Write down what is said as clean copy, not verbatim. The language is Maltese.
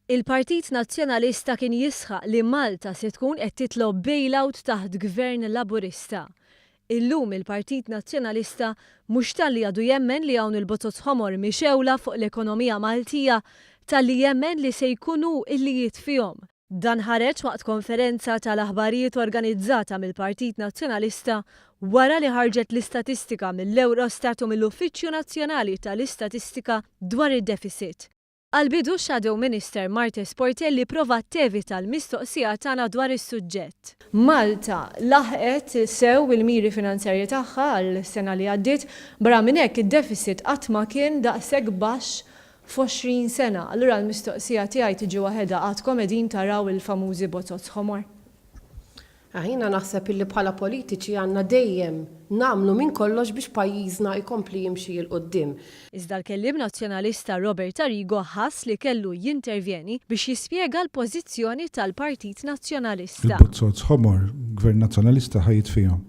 Il-Partit Nazzjonalista kien jisħaq li Malta se tkun qed titlob bailout taħt gvern Laburista. Illum il-Partit Nazzjonalista mhux talli għadu jemmen li hawn il-botot ħomor mixewla fuq l-ekonomija Maltija talli jemmen li se jkunu illijiet fihom. Dan ħareġ waqt konferenza tal-aħbarijiet organizzata mill-Partit Nazzjonalista wara li ħarġet l-istatistika mill-Eurostat u mill-Uffiċċju Nazzjonali tal-Istatistika dwar id-deficit. Għal-bidu Shadow Minister Marta Sportelli prova tevita l-mistoqsija tagħna dwar is-suġġett. Malta laħqet sew il-miri finanzjarji tagħha għall-sena li għaddiet barra minn hekk id-deficit qatt ma kien daqshekk baxx f'20 sena. Allura l-mistoqsija tiegħi tiġi waħedha għadkom qegħdin taraw il-famużi botot ħomor. Jiena naħseb illi bħala politiċi għandna dejjem nagħmlu minn kollox biex pajjiżna jkompli jimxi l qudiem. Iżda l-kelliem nazzjonalista Robert Arrigo ħass li kellu jintervjeni biex jispjega l-pożizzjoni tal-Partit Nazzjonalista. Il-bozzot ħomor, gvern nazzjonalista ħajt fihom.